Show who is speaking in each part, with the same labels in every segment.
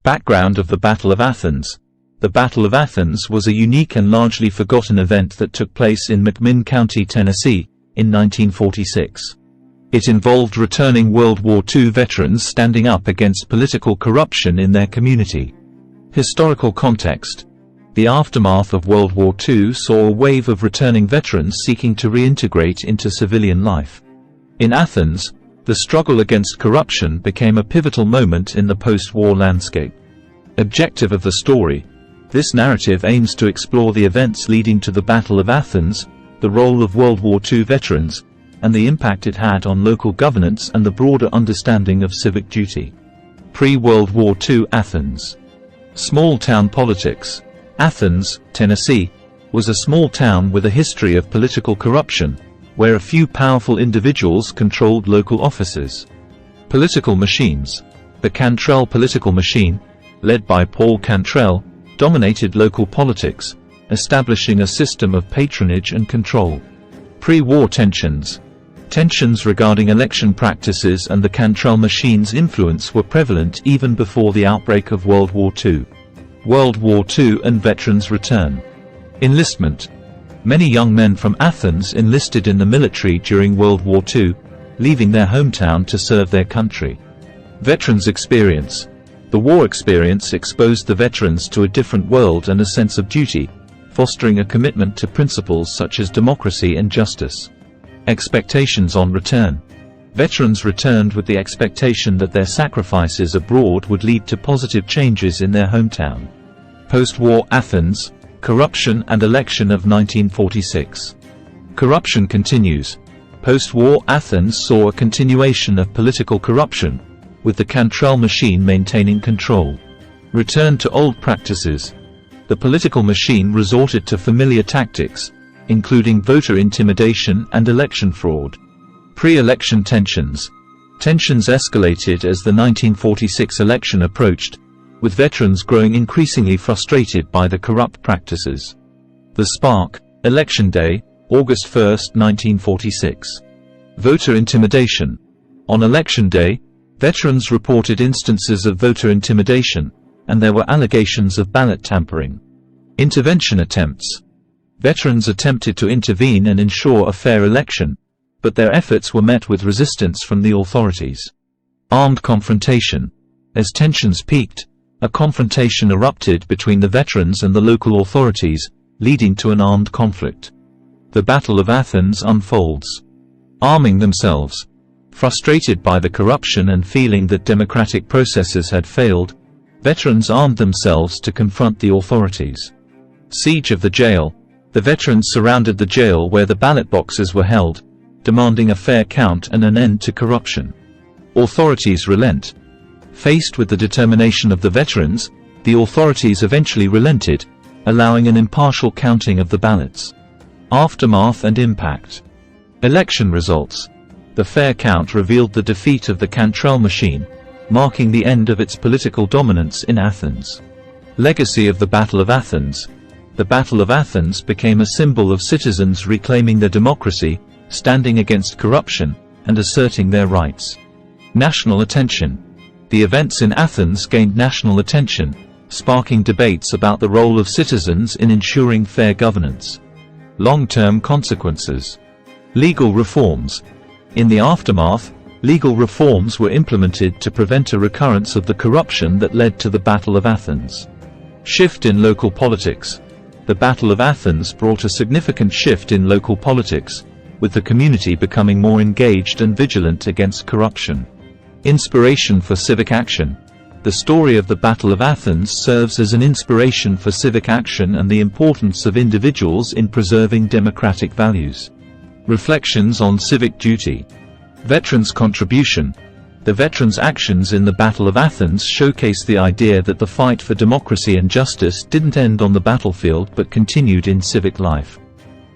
Speaker 1: Background of the Battle of Athens. The Battle of Athens was a unique and largely forgotten event that took place in McMinn County, Tennessee, in 1946. It involved returning World War II veterans standing up against political corruption in their community. Historical context. The aftermath of World War II saw a wave of returning veterans seeking to reintegrate into civilian life. In Athens, the struggle against corruption became a pivotal moment in the post-war landscape. Objective of the story. This narrative aims to explore the events leading to the Battle of Athens, the role of World War II veterans, and the impact it had on local governance and the broader understanding of civic duty. Pre-World War II Athens. Small-town politics. Athens, Tennessee, was a small town with a history of political corruption, where a few powerful individuals controlled local offices. Political machines. The Cantrell political machine, led by Paul Cantrell, dominated local politics, establishing a system of patronage and control. Pre-war tensions. Tensions regarding election practices and the Cantrell machine's influence were prevalent even before the outbreak of World War II. World War II and veterans return. Enlistment. Many young men from Athens enlisted in the military during World War II, leaving their hometown to serve their country. Veterans experience. The war experience exposed the veterans to a different world and a sense of duty, fostering a commitment to principles such as democracy and justice. Expectations on return. Veterans returned with the expectation that their sacrifices abroad would lead to positive changes in their hometown. Post-war Athens. Corruption and election of 1946. Corruption continues. Post-war Athens saw a continuation of political corruption, with the Cantrell machine maintaining control. Return to old practices. The political machine resorted to familiar tactics, including voter intimidation and election fraud. Pre-election tensions. Tensions escalated as the 1946 election approached, with veterans growing increasingly frustrated by the corrupt practices. The spark. Election Day, August 1, 1946. Voter intimidation. On Election Day, veterans reported instances of voter intimidation, and there were allegations of ballot tampering. Intervention attempts. Veterans attempted to intervene and ensure a fair election, but their efforts were met with resistance from the authorities. Armed confrontation. As tensions peaked, a confrontation erupted between the veterans and the local authorities, leading to an armed conflict. The Battle of Athens unfolds. Arming themselves. Frustrated by the corruption and feeling that democratic processes had failed, veterans armed themselves to confront the authorities. Siege of the jail. The veterans surrounded the jail where the ballot boxes were held, demanding a fair count and an end to corruption. Authorities relent. Faced with the determination of the veterans, the authorities eventually relented, allowing an impartial counting of the ballots. Aftermath and impact. Election results. The fair count revealed the defeat of the Cantrell machine, marking the end of its political dominance in Athens. Legacy of the Battle of Athens. The Battle of Athens became a symbol of citizens reclaiming their democracy, standing against corruption, and asserting their rights. National attention. The events in Athens gained national attention, sparking debates about the role of citizens in ensuring fair governance. Long-term consequences. Legal reforms. In the aftermath, legal reforms were implemented to prevent a recurrence of the corruption that led to the Battle of Athens. Shift in local politics. The Battle of Athens brought a significant shift in local politics, with the community becoming more engaged and vigilant against corruption. Inspiration for civic action. The story of the Battle of Athens serves as an inspiration for civic action and the importance of individuals in preserving democratic values. Reflections on civic duty. Veterans' contribution. The veterans' actions in the Battle of Athens showcase the idea that the fight for democracy and justice didn't end on the battlefield but continued in civic life.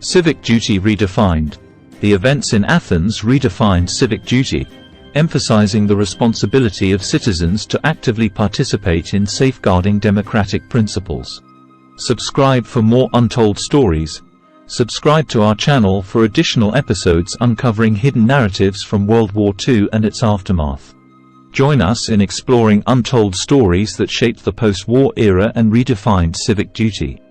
Speaker 1: Civic duty redefined. The events in Athens redefined civic duty, emphasizing the responsibility of citizens to actively participate in safeguarding democratic principles. Subscribe for more untold stories. Subscribe to our channel for additional episodes uncovering hidden narratives from World War II and its aftermath. Join us in exploring untold stories that shaped the post-war era and redefined civic duty.